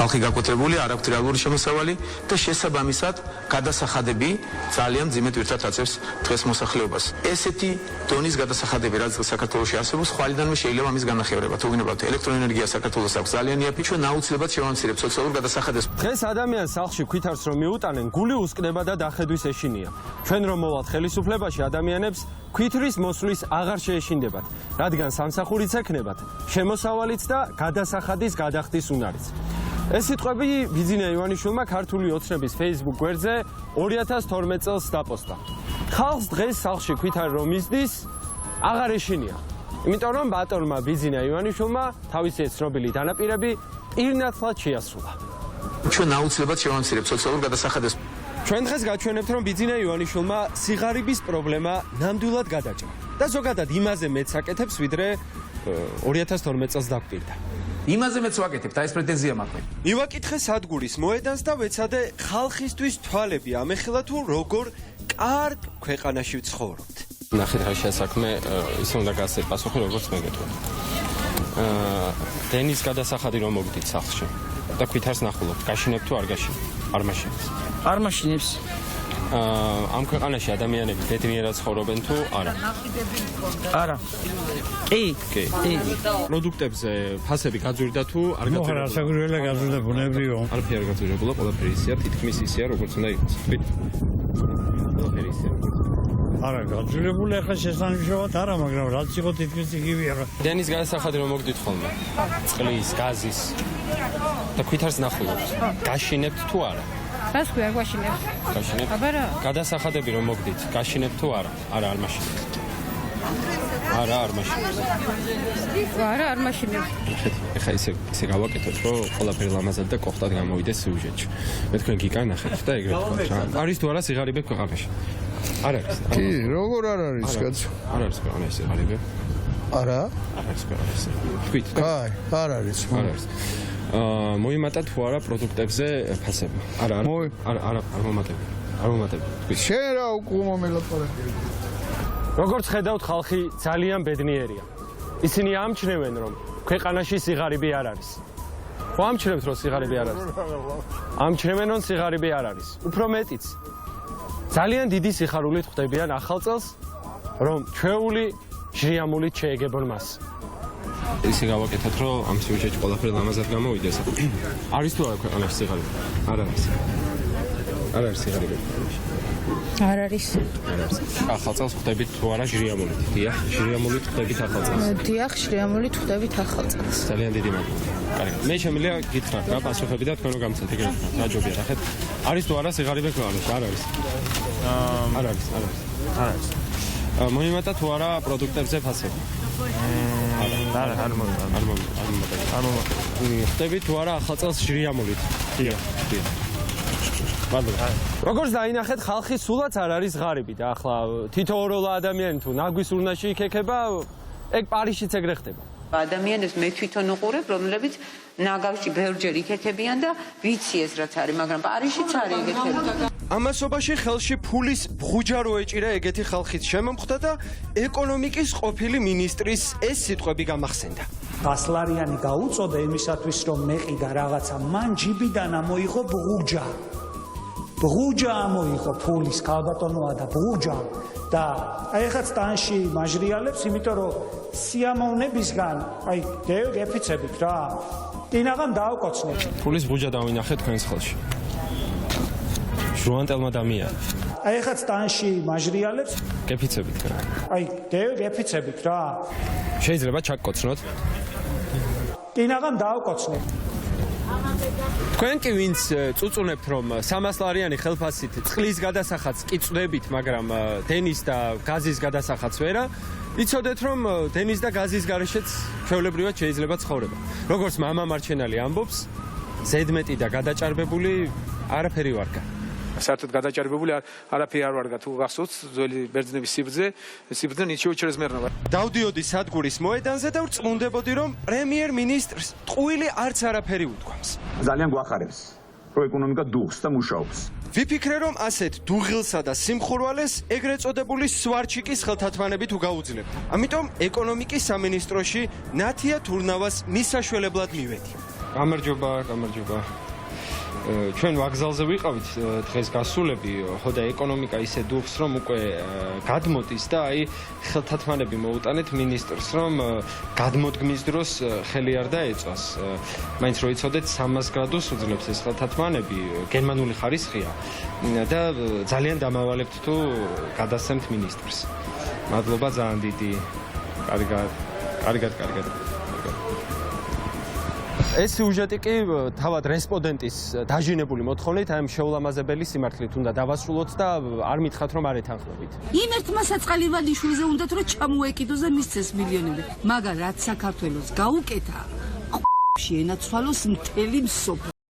ხალხი გაკოტრებული, არ აქვს რეალური შემოსავალი და შესაბამისად გადასახადები ძალიან ძიმედ ვირთად აწევს დღეს მოსახლეობას. ესეთი დონის გადასახადები, რაც საქართველოში არსებობს, ხვალიდანვე შეიძლება ამის განახევრება. თუ გინებავთ, ელექტროენერგია საქართველოს აქვს ძალიან იაფი, ჩვენ აუცილებლად შევამცირებთ სოციალურ გადასახადებს. დღეს ადამიანს სახლში ქვითარს რომ მიუტანენ, გული უსკნება და დახედვის ეშინია. ჩვენ რომ მოვალთ ხელისუფლებაში, ადამიანებს ქვითრის მოსვლის აღარ შეეშინდებათ, რადგან სამსახურიც ექნებათ, შემოსავალიც და გადასახადის გადახდის უნარიც. ეს სიტყვები ბიძინა ივანიშვილმა ქართული ოცნების Facebook გვერდზე 2012 წელს დაპოსტა. ხალხს დღეს სახლში ქვითარი რომ მისდის, აღარ ეშინია. იმიტომ რომ ბატონმა ბიძინა ივანიშვილმა თავისი ცნობილი დანაპირები პირნათლად შეასრულა. ჩვენ აუცილებლად შევამცირებთ სოციალურ გადასახადებს. ჩვენ დღეს გაჩვენებთ, რომ ბიძინა ივანიშვილმა სიღარიბის პრობლემა ნამდვილად გადაჭრა და ზოგადად იმაზე მეც აკეთებს, ვიდრე 2012 წელს დაგვირდა. იმაზე მეც ვაკეთებ, და ეს პრეტენზია მაქვს. მივაკითხე სადგურის მოედანს და ვეცადე ხალხისთვის თვალები ამეხილა თუ როგორ კარგ ქვეყანაში ვცხოვრობთ. ნახეთ რა შესაქმე ისე უნდა გასცეთ პასუხი როგორც მეგეთქვა. დენის გადასახადი რომ მოგდით სახლში და ქვითარს ნახულობთ, გაშინებთ თუ არ გაშინებთ? არ მაშინებს. არ მაშინებს. ამ ქვეყანაში ადამიანები ბედნიერად ცხოვრობენ თუ არა? არა. კი. პროდუქტებზე ფასები გაძვირდა თუ არ გაძვირდა? მოხარ ასაგურველა გაძვირდა ბუნებრივია. არაფერი არ გაძვირებულა, ყველაფერი ისეა, თითქმის ისეა, როგორც უნდა იყოს. თქვით. ყველაფერი ისეა. არა, გაძვირებული ახლა შესანიშნავად არა, მაგრამ რაც იყო თითქმის იგივეა. დენის გადასახადი რომ მოგდით ხოლმე? წყლის, გაზის და ქვითარს ნახულობთ. გაშინებთ თუ არა? რას ქვია გვაშინებს? გაშინებთ? აბარა. გადასახადები რომ მოგდით, გაშინებთ თუ არა? არა, არ მაშინებს. არა, არ მაშინებს. არა, არ მაშინებს. ეხა ისე გავაკეთოთ, რომ ყველაფერი ლამაზად და კოხტად გამოვიდეს სიუჟეტში. მე თქვენ გიკანახეთ და ეგრეთ ვთქვათ რა. არის თუ არა სიღარიბე ქვეყანაში? არ არის. კი, როგორ არ არის, კაცო? არ არის ქვეყანაში სიღარიბე. არა? არ არის ქვეყანაში. თქვით. კაი, არ არის. არ არის. მოიმატა თუ არა პროდუქტებზე ფასები? არა, არ მომატები. არ მომატები. თქვით. შენ რა უკუმა მელაპარაკე. როგორც ხედავთ, ხალხი ძალიან ბედნიერია. ისინი ამჩნევენ, რომ ქვეყანაში სიღარიბე არ არის. ხო ამჩნევთ, რომ სიღარიბე არ არის? ამჩნევენ, რომ სიღარიბე არ არის. უფრო მეტიც. ძალიან დიდი სიხარულით ხვდებიან ახალ წელს, რომ ჩვეული ჟრიამულით შეეგებონ მას. ისე გავაკეთოთ, რომ ამ სიუჟეტში ყველაფერი ლამაზად გამოვიდეს. არის თუ არა ქვეყანაში სიღარიბე? არ არის. არ არის სიღარიბე. არ არის. ახალ წელს ხვდებით თუ არა ჟრიამულით? დიახ, ჟრიამულით ხვდებით ახალ წელს. დიახ, ჟრიამულით ხვდებით ახალ წელს. ძალიან დიდი მადლობა. კარგი. მე შემიძლია გითხრათ რა პასუხები და თქვენ რომ გამცეთ ეგრეთ. რა ჯობია, ნახეთ. არის თუ არა სიღარიბე ქვეყანაში? არ არის. არ არის. მოიმატა თუ არა პროდუქტებზე ფასები? არ მომატა. ხვდებით თუ არა ახალ წელს ჟრიამულით? დიახ. მადლობა. როგორც დაინახეთ, ხალხი სულაც არ არის ღარიბი და ახლა თითოეულა ადამიანი თუ ნაგვის ურნაში იქექება, ეგ პარიზშიც ეგრე ხდება. ადამიანებს მე თვითონ უყურებ, რომლებიც ნაგავში ბევრჯერ იქექებიან და ვიცი ეს რაც არის, მაგრამ პარიზშიც არის ეგეთი. ამასობაში ხელში ფულის ბღუჯა რო ეჭირა ეგეთი ხალხით შემომხვდა და ეკონომიკის ყოფილი მინისტრის ეს სიტყვები გამახსენდა. 100 ლარიანი გაუწოდა იმისათვის, რომ მეყიდა რაღაცა, მან ჯიბიდან ამოიღო ბღუჯა. ბღუჯა ამოიღო ფულის ქალბატონოა და ბღუჯა და აი ხაც ტანში მაჟრიალებს, იმიტომ რომ სიამოვნებისგან აი გეფიცებით რა. ტინაღამ დაავკოცნეთ. ფულის ბღუჯა დავინახეთ თქვენს ხელში. ჟუანტელმა დამია. აი ხაც ტანში მაჟრიალებს გეფიცებით რა. აი გეფიცებით რა. შეიძლება ჩაგკოცნოთ. ტინაღამ დაავკოცნეთ. თქვენ კი ვინც წუწუნებთ, რომ 300 ლარიანი ხელფასით წყლის გადასახადს კი წვდებით, მაგრამ დენის და გაზის გადასახადს ვერა, იცოდეთ, რომ დენის და გაზის გარეშეც ჩვეულებრივად შეიძლება ცხოვრება. როგორც მამა მარჩენალი ამბობს, ზედმეტი და გადაჭარბებული არაფერი ვარგა. საერთოდ გადაჭარბებული არაფერი არ ვარგა, თუ გახსოვთ ძველი ბერძნების სიბრძნე ნიჩიო ჩერეზმერნობა. დავდიოდი სადგურის მოედანზე და ვწმუნდებოდი, რომ პრემიერ-მინისტრს ტყუილი არც არაფერი უთქვამს. ძალიან გვახარებს, რომ ეკონომიკა დუღს და მუშაობს. ვიფიქრე, რომ ასეთ დუღილსა და სიმხურვალეს ეგრეთ წოდებული სვარჩიკის ხელთათმანები თუ გაუძლებთ. ამიტომ ეკონომიკის სამინისტროში ნათია თურნავას მისაშველებლად მივედი. გამარჯობა. ჩვენ ვაგზალზე ვიყავით დღეს გასულები, ხო და ეკონომიკა ისე დუხს, რომ უკვე გადმოდის და აი ხელთათმანები მოუტანეთ მინისტრს, რომ გადმოდგმის დროს ხელი არ დაეწვას. მაინც რო იცოდეთ 300 გრადუსს უძლებს ეს ხელთათმანები, გერმანული ხარისხია და ძალიან დამავალებთ თუ გადასცემთ მინისტრს. მადლობა ძალიან დიდი. კარგად. ეს სიუჟეტი კი თავად რესპონდენტის დაჟინებული მოთხოვნით აი ამ შეულამაზებელი სიმართლით უნდა დავასრულოთ და არ მითხრათ რომ არ ეთანხმებით. იმ ერთმა საწყალივანიშვილზე უნდათ რომ ჩამოეკიდოს და მისცეს მილიონები, მაგრამ რაც საქართველოს გაუკეთა, ენაცვალოს მთელი მსოფლიო.